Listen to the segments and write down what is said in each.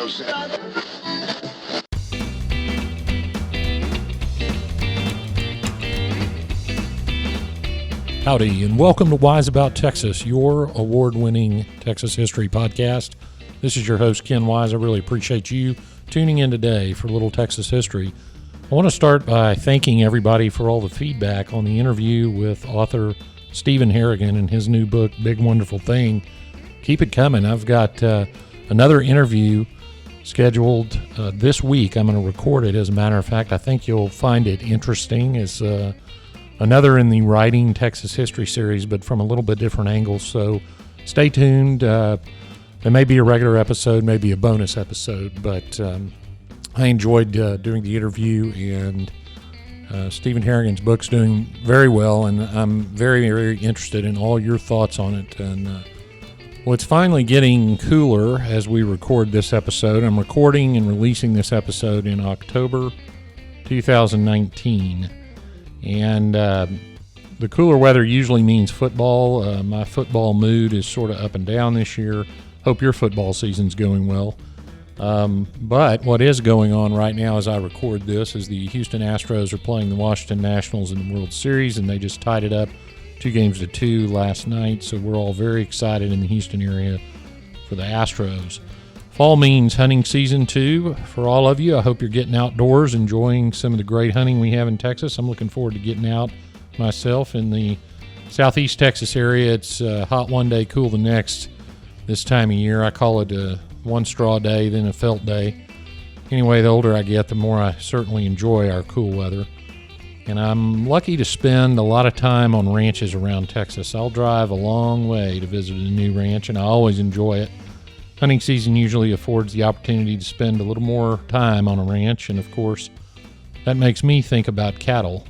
no sense. Howdy, and welcome to Wise About Texas, your award-winning Texas history podcast. This is your host, Ken Wise. I really appreciate you tuning in today for a little Texas history. I want to start by thanking everybody for all the feedback on the interview with author Stephen Harrigan and his new book, Big Wonderful Thing. Keep it coming. I've got another interview scheduled this week. I'm going to record it. As a matter of fact, I think you'll find it interesting. It's another in the Writing Texas History series, but from a little bit different angle. So stay tuned. There may be a regular episode, maybe a bonus episode, but I enjoyed doing the interview, and Stephen Harrigan's book's doing very well, and I'm very, very interested in all your thoughts on it. And well, it's finally getting cooler as we record this episode. I'm recording and releasing this episode in October 2019. And the cooler weather usually means football. My football mood is sort of up and down this year. Hope your football season's going well. But what is going on right now as I record this is the Houston Astros are playing the Washington Nationals in the World Series, and they just tied it up 2-2 last night. So we're all very excited in the Houston area for the Astros. Fall means hunting season too for all of you. I hope you're getting outdoors, enjoying some of the great hunting we have in Texas. I'm looking forward to getting out myself in the southeast Texas area. It's hot one day, cool the next this time of year. I call it a one straw day, then a felt day. Anyway, the older I get, the more I certainly enjoy our cool weather. And I'm lucky to spend a lot of time on ranches around Texas. I'll drive a long way to visit a new ranch, and I always enjoy it. Hunting season usually affords the opportunity to spend a little more time on a ranch, and of course, that makes me think about cattle.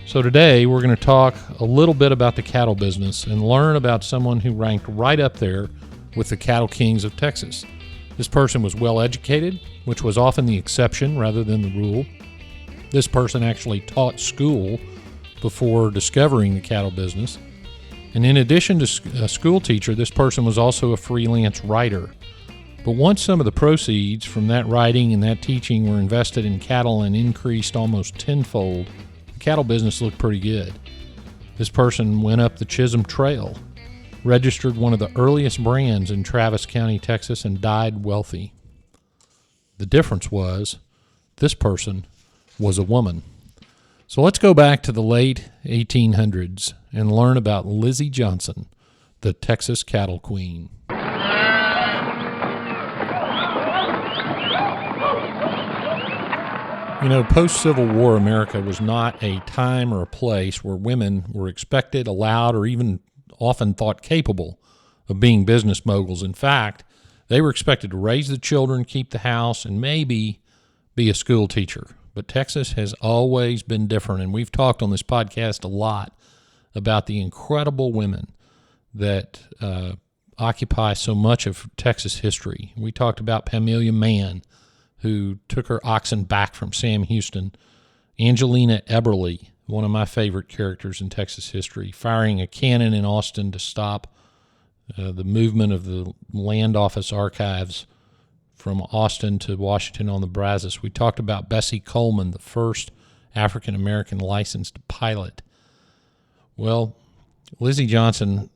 So today, we're going to talk a little bit about the cattle business and learn about someone who ranked right up there with the cattle kings of Texas. This person was well educated, which was often the exception rather than the rule. This person actually taught school before discovering the cattle business. And in addition to a school teacher, this person was also a freelance writer. But once some of the proceeds from that writing and that teaching were invested in cattle and increased almost tenfold, the cattle business looked pretty good. This person went up the Chisholm Trail, registered one of the earliest brands in Travis County, Texas, and died wealthy. The difference was this person was a woman. So let's go back to the late 1800s and learn about Lizzie Johnson, the Texas cattle queen. You know, post-Civil War America was not a time or a place where women were expected, allowed, or even often thought capable of being business moguls. In fact, they were expected to raise the children, keep the house, and maybe be a school teacher. But Texas has always been different, and we've talked on this podcast a lot about the incredible women that occupy so much of Texas history. We talked about Pamelia Mann, who took her oxen back from Sam Houston, Angelina Eberly, one of my favorite characters in Texas history, firing a cannon in Austin to stop the movement of the land office archives from Austin to Washington on the Brazos. We talked about Bessie Coleman, the first African-American licensed pilot. Well, Lizzie Johnson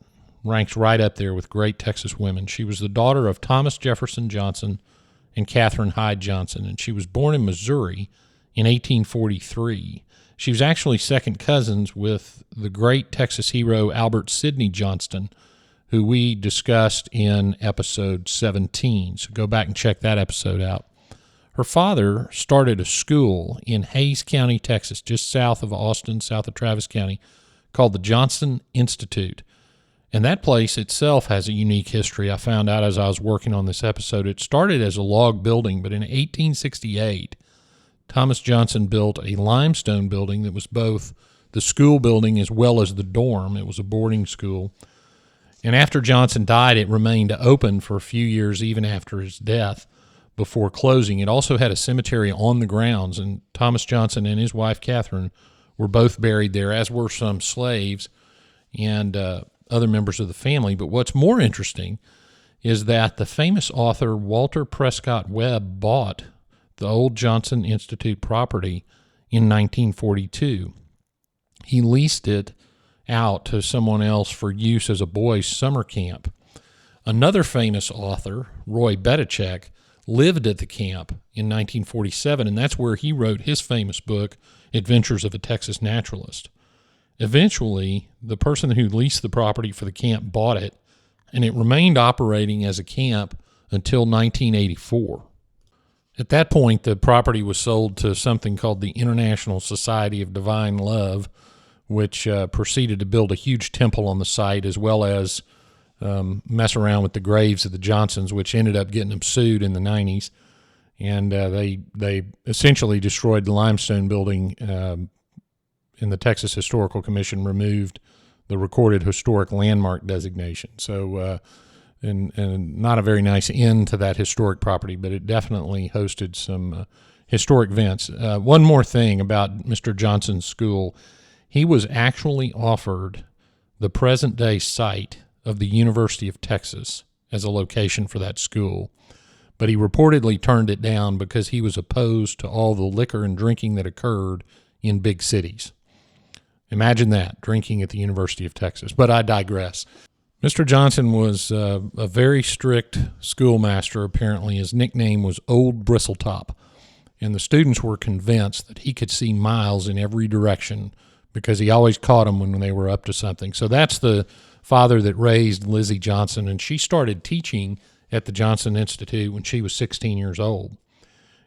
ranks right up there with great Texas women. She was the daughter of Thomas Jefferson Johnson and Catherine Hyde Johnson, and she was born in Missouri in 1843. She was actually second cousins with the great Texas hero Albert Sidney Johnston, who we discussed in episode 17. So go back and check that episode out. Her father started a school in Hays County, Texas, just south of Austin, south of Travis County, called the Johnson Institute. And that place itself has a unique history. I found out as I was working on this episode. It started as a log building, but in 1868, Thomas Johnson built a limestone building that was both the school building as well as the dorm. It was a boarding school. And after Johnson died, it remained open for a few years, even after his death, before closing. It also had a cemetery on the grounds, and Thomas Johnson and his wife, Catherine, were both buried there, as were some slaves and other members of the family. But what's more interesting is that the famous author Walter Prescott Webb bought the old Johnson Institute property in 1942. He leased it out to someone else for use as a boys' summer camp. Another famous author, Roy Bedichek, lived at the camp in 1947, and that's where he wrote his famous book, Adventures of a Texas Naturalist. Eventually, the person who leased the property for the camp bought it, and it remained operating as a camp until 1984. At that point, the property was sold to something called the International Society of Divine Love, which proceeded to build a huge temple on the site, as well as mess around with the graves of the Johnsons, which ended up getting them sued in the 90s. And they essentially destroyed the limestone building, and the Texas Historical Commission removed the recorded historic landmark designation. So, and not a very nice end to that historic property, but it definitely hosted some historic events. One more thing about Mr. Johnson's school. He was actually offered the present-day site of the University of Texas as a location for that school, but he reportedly turned it down because he was opposed to all the liquor and drinking that occurred in big cities. Imagine that, drinking at the University of Texas. But I digress. Mr. Johnson was a very strict schoolmaster, apparently. His nickname was Old Bristletop, and the students were convinced that he could see miles in every direction because he always caught them when they were up to something. So that's the father that raised Lizzie Johnson, and she started teaching at the Johnson Institute when she was 16 years old.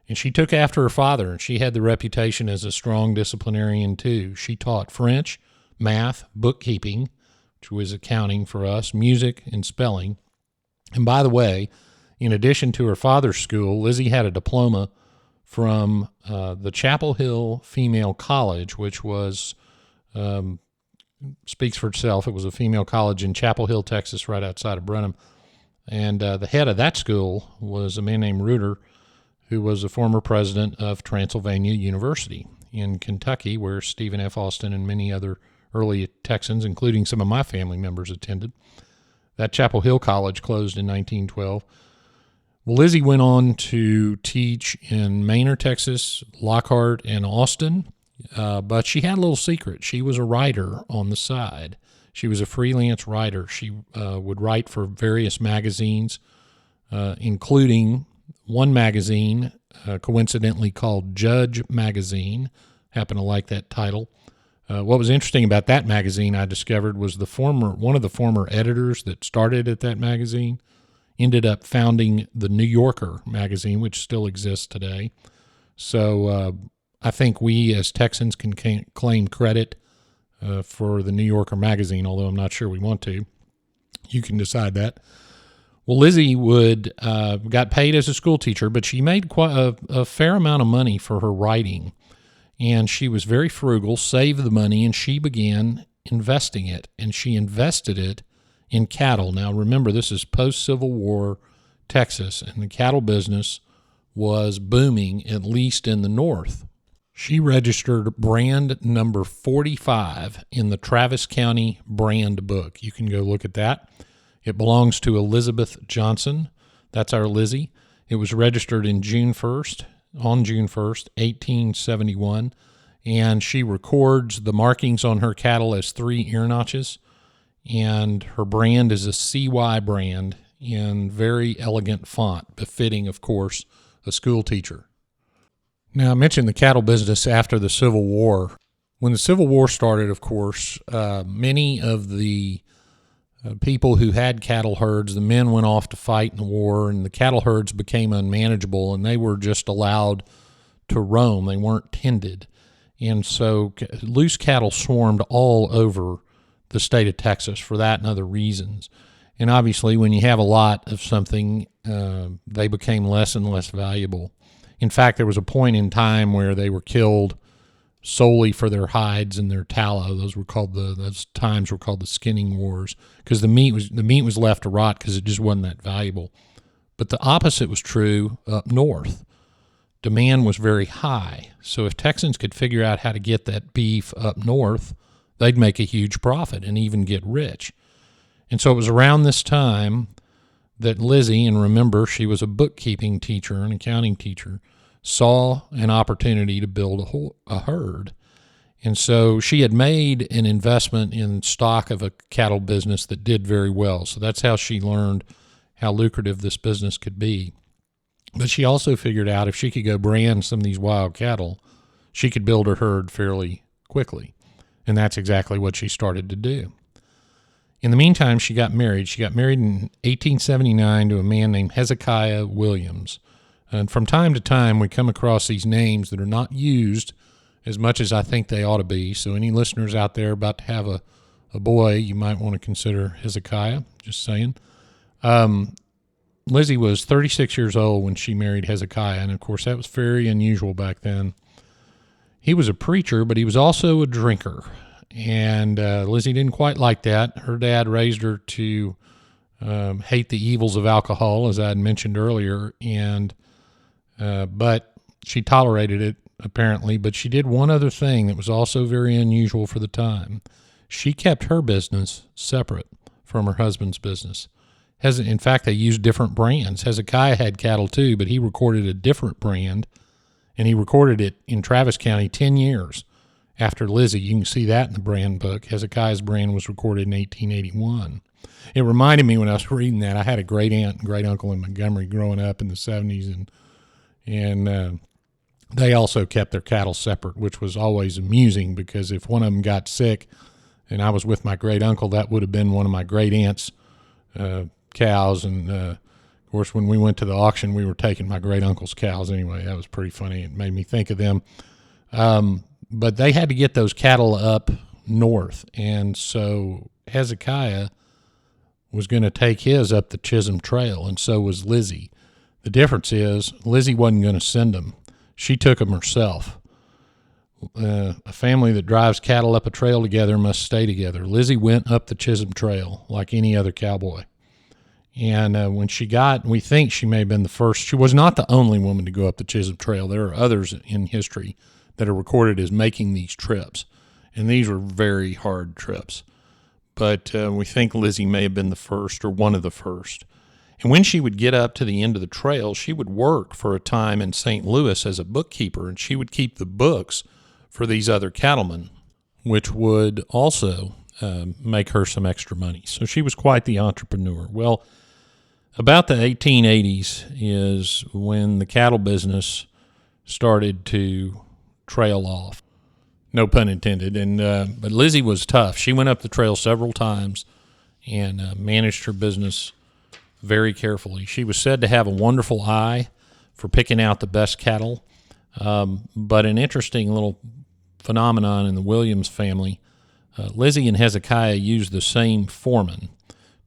And she took after her father, and she had the reputation as a strong disciplinarian too. She taught French, math, bookkeeping, which was accounting for us, music, and spelling. And by the way, in addition to her father's school, Lizzie had a diploma from the Chapel Hill Female College, which was, speaks for itself. It was a female college in Chapel Hill, Texas, right outside of Brenham. And the head of that school was a man named Reuter, who was a former president of Transylvania University in Kentucky, where Stephen F. Austin and many other early Texans, including some of my family members, attended. That Chapel Hill College closed in 1912. Well, Lizzie went on to teach in Manor, Texas, Lockhart, and Austin, but she had a little secret. She was a writer on the side. She was a freelance writer. She would write for various magazines, including one magazine, coincidentally called Judge Magazine. Happen to like that title. What was interesting about that magazine, I discovered, was one of the former editors that started at that magazine ended up founding the New Yorker magazine, which still exists today. So I think we as Texans can claim credit for the New Yorker magazine, although I'm not sure we want to. You can decide that. Well, Lizzie got paid as a school teacher, but she made quite a fair amount of money for her writing. And she was very frugal, saved the money, and she began investing it. And she invested it in cattle. Now, remember, this is post-Civil War Texas, and the cattle business was booming, at least in the north. She registered brand number 45 in the Travis County Brand Book. You can go look at that. It belongs to Elizabeth Johnson. That's our Lizzie. It was registered on June 1st, 1871, and she records the markings on her cattle as 3 ear notches, and her brand is a CY brand in very elegant font, befitting, of course, a school teacher. Now, I mentioned the cattle business after the Civil War. When the Civil War started, of course, many of the people who had cattle herds, the men went off to fight in the war, and the cattle herds became unmanageable, and they were just allowed to roam. They weren't tended. And so loose cattle swarmed all over the state of Texas for that and other reasons. And obviously, when you have a lot of something, they became less and less valuable. In fact, there was a point in time where they were killed solely for their hides and their tallow. Those times were called the skinning wars, because the meat was left to rot because it just wasn't that valuable. But the opposite was true up north. Demand was very high. So if Texans could figure out how to get that beef up north, they'd make a huge profit and even get rich. And so it was around this time that Lizzie, and remember she was a bookkeeping teacher, an accounting teacher, saw an opportunity to build a herd. And so she had made an investment in stock of a cattle business that did very well. So that's how she learned how lucrative this business could be. But she also figured out if she could go brand some of these wild cattle, she could build her herd fairly quickly. And that's exactly what she started to do. In the meantime, she got married. She got married in 1879 to a man named Hezekiah Williams. And from time to time, we come across these names that are not used as much as I think they ought to be. So any listeners out there about to have a boy, you might want to consider Hezekiah, just saying. Lizzie was 36 years old when she married Hezekiah, and of course that was very unusual back then. He was a preacher, but he was also a drinker. And Lizzie didn't quite like that. Her dad raised her to hate the evils of alcohol, as I had mentioned earlier, and but she tolerated it, apparently. But she did one other thing that was also very unusual for the time. She kept her business separate from her husband's business. In fact, they used different brands. Hezekiah had cattle too, but he recorded a different brand, and he recorded it in Travis County 10 years after Lizzie. You can see that in the brand book. Hezekiah's brand was recorded in 1881. It reminded me when I was reading that, I had a great aunt and great uncle in Montgomery growing up in the 70s, and they also kept their cattle separate, which was always amusing because if one of them got sick and I was with my great uncle, that would have been one of my great aunt's cows. And of course, when we went to the auction, we were taking my great uncle's cows anyway. That was pretty funny. It made me think of them. But they had to get those cattle up north. And so Hezekiah was going to take his up the Chisholm Trail, and so was Lizzie. The difference is Lizzie wasn't going to send them. She took them herself. A family that drives cattle up a trail together must stay together. Lizzie went up the Chisholm Trail like any other cowboy. And when she got, we think she may have been the first. She was not the only woman to go up the Chisholm Trail. There are others in history that are recorded as making these trips. And these were very hard trips. But we think Lizzie may have been the first or one of the first. And when she would get up to the end of the trail, she would work for a time in St. Louis as a bookkeeper, and she would keep the books for these other cattlemen, which would also make her some extra money. So she was quite the entrepreneur. Well, about the 1880s is when the cattle business started to trail off. No pun intended. And but Lizzie was tough. She went up the trail several times and managed her business very carefully. She was said to have a wonderful eye for picking out the best cattle. But an interesting little phenomenon in the Williams family, Lizzie and Hezekiah used the same foreman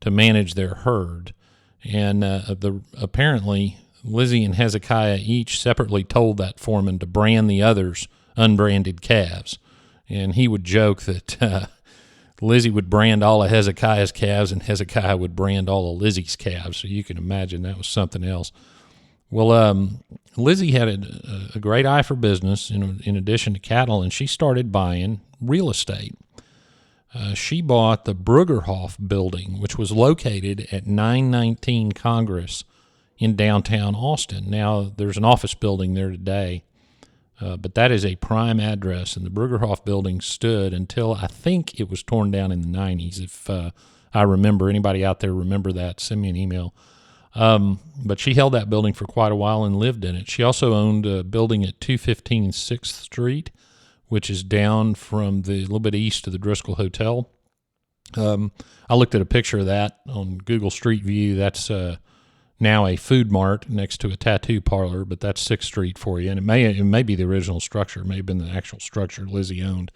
to manage their herd. And apparently Lizzie and Hezekiah each separately told that foreman to brand the other's unbranded calves. And he would joke that Lizzie would brand all of Hezekiah's calves and Hezekiah would brand all of Lizzie's calves. So you can imagine that was something else. Well, Lizzie had a great eye for business in addition to cattle, and she started buying real estate. She bought the Brugerhof building, which was located at 919 Congress in downtown Austin. Now, there's an office building there today, but that is a prime address, and the Brugerhof building stood until I think it was torn down in the 90s. If I remember, anybody out there remember that, send me an email. But she held that building for quite a while and lived in it. She also owned a building at 215 6th Street, which is down from a little bit east of the Driscoll Hotel. I looked at a picture of that on Google Street View. That's now a food mart next to a tattoo parlor, but that's 6th Street for you. And it may be the original structure. It may have been the actual structure Lizzie owned.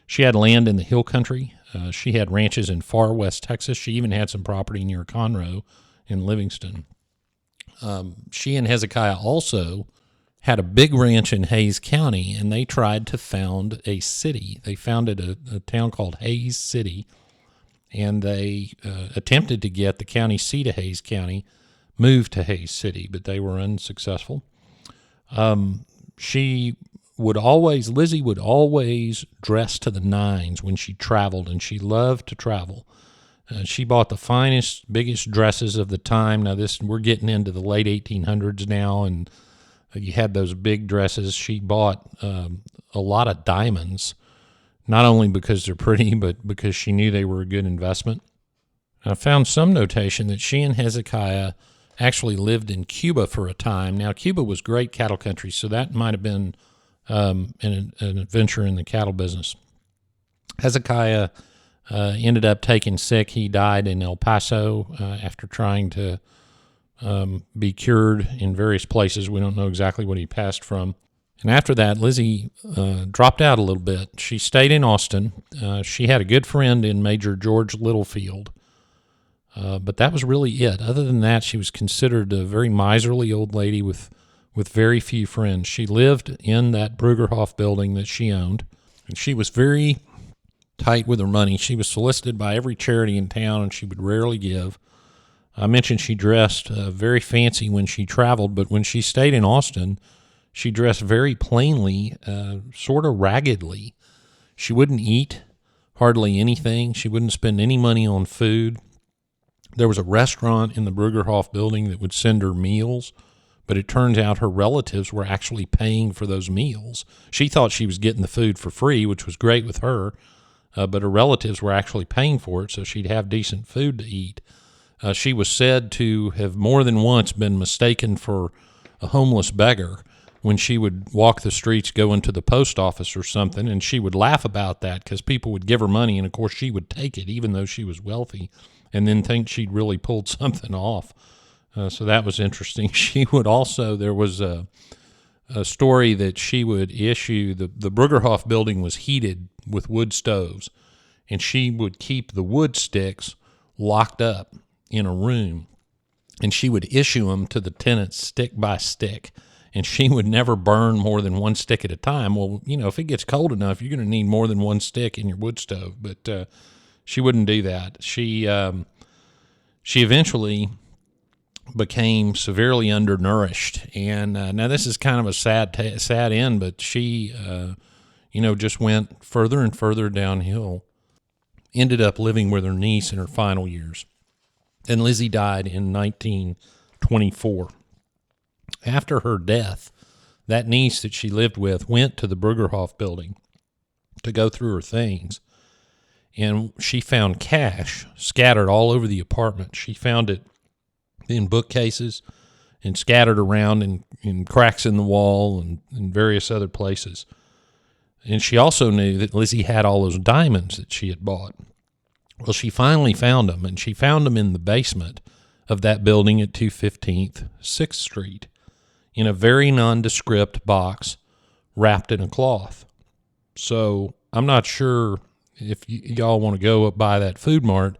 She had land in the hill country. She had ranches in far west Texas. She even had some property near Conroe in Livingston. She and Hezekiah also had a big ranch in Hays County, and they tried to found a city. They founded a town called Hays City, and they attempted to get the county seat of Hays County moved to Hays City, but they were unsuccessful. Lizzie would always dress to the nines when she traveled, and she loved to travel. She bought the finest, biggest dresses of the time. Now, we're getting into the late 1800s now, and you had those big dresses. She bought a lot of diamonds, not only because they're pretty, but because she knew they were a good investment. I found some notation that she and Hezekiah actually lived in Cuba for a time. Now, Cuba was great cattle country, so that might have been an adventure in the cattle business. Hezekiah ended up taking sick. He died in El Paso after trying to be cured in various places. We don't know exactly what he passed from. And after that, Lizzie dropped out a little bit. She stayed in Austin. She had a good friend in Major George Littlefield. But that was really it. Other than that, she was considered a very miserly old lady with very few friends. She lived in that Brugerhof building that she owned, and she was very tight with her money. She was solicited by every charity in town, and she would rarely give. I mentioned she dressed very fancy when she traveled, but when she stayed in Austin, she dressed very plainly, sort of raggedly. She wouldn't eat hardly anything. She wouldn't spend any money on food. There was a restaurant in the Brugerhof building that would send her meals, but it turns out her relatives were actually paying for those meals. She thought she was getting the food for free, which was great with her, but her relatives were actually paying for it, so she'd have decent food to eat. She was said to have more than once been mistaken for a homeless beggar when she would walk the streets going to the post office or something, and she would laugh about that because people would give her money, and of course she would take it even though she was wealthy, and then think she'd really pulled something off. So that was interesting. She would also, there was a story that she would issue, the Brugerhof building was heated with wood stoves, and she would keep the wood sticks locked up in a room, and she would issue them to the tenants stick by stick, and she would never burn more than one stick at a time. Well, you know, if it gets cold enough, you're going to need more than one stick in your wood stove, but she wouldn't do that. She eventually became severely undernourished, and now this is kind of a sad end, but she, just went further and further downhill. Ended up living with her niece in her final years, and Lizzie died in 1924. After her death, that niece that she lived with went to the Brugerhof building to go through her things, and she found cash scattered all over the apartment. She found it in bookcases and scattered around in cracks in the wall and in various other places. And she also knew that Lizzie had all those diamonds that she had bought. Well, she finally found them, and she found them in the basement of that building at 215th 6th Street in a very nondescript box wrapped in a cloth. So I'm not sure if y'all want to go up by that food mart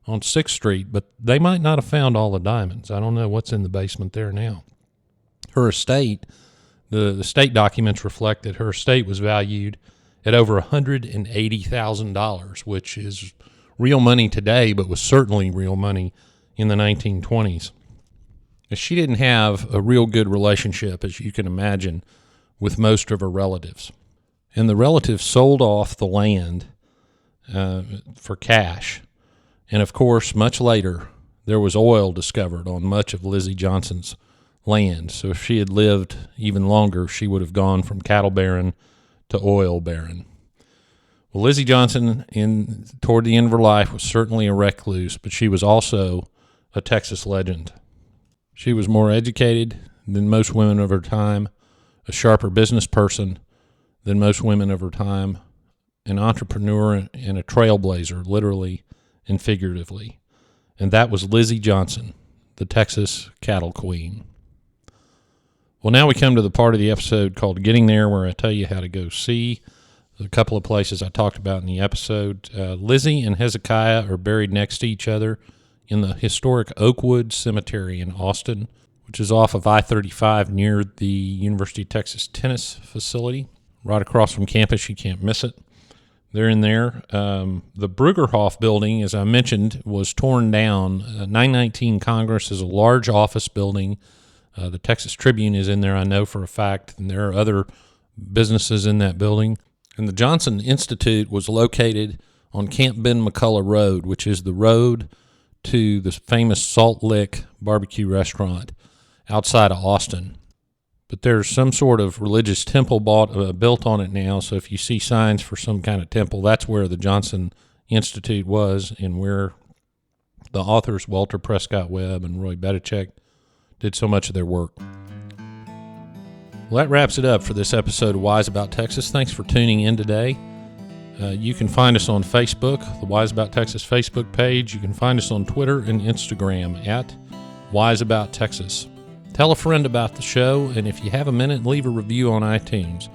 on 6th Street, but they might not have found all the diamonds. I don't know what's in the basement there now. Her estate, the state documents reflect that her estate was valued at over $180,000, which is real money today, but was certainly real money in the 1920s. She didn't have a real good relationship, as you can imagine, with most of her relatives. And the relatives sold off the land for cash. And of course, much later, there was oil discovered on much of Lizzie Johnson's land. So if she had lived even longer, she would have gone from cattle baron to oil baron. Well, Lizzie Johnson, toward the end of her life, was certainly a recluse, but she was also a Texas legend. She was more educated than most women of her time, a sharper business person than most women of her time, an entrepreneur and a trailblazer, literally and figuratively. And that was Lizzie Johnson, the Texas cattle queen. Well, now we come to the part of the episode called Getting There, where I tell you how to go see a couple of places I talked about in the episode. Lizzie and Hezekiah are buried next to each other in the historic Oakwood Cemetery in Austin, which is off of I-35 near the University of Texas tennis facility, right across from campus. You can't miss it. They're in there. The Brugerhof building, as I mentioned, was torn down. 919 Congress is a large office building. The Texas Tribune is in there, I know for a fact, and there are other businesses in that building. And the Johnson Institute was located on Camp Ben McCullough Road, which is the road to the famous Salt Lick barbecue restaurant outside of Austin. But there's some sort of religious temple built on it now, so if you see signs for some kind of temple, that's where the Johnson Institute was and where the authors Walter Prescott Webb and Roy Bedichek did so much of their work. Well, that wraps it up for this episode of Wise About Texas. Thanks for tuning in today. You can find us on Facebook, the Wise About Texas Facebook page. You can find us on Twitter and Instagram at Wise About Texas. Tell a friend about the show, and if you have a minute, leave a review on iTunes.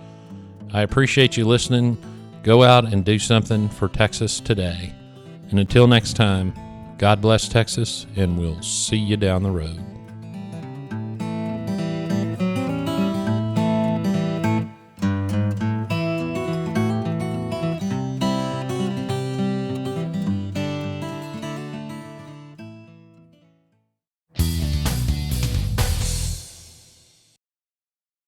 I appreciate you listening. Go out and do something for Texas today. And until next time, God bless Texas, and we'll see you down the road.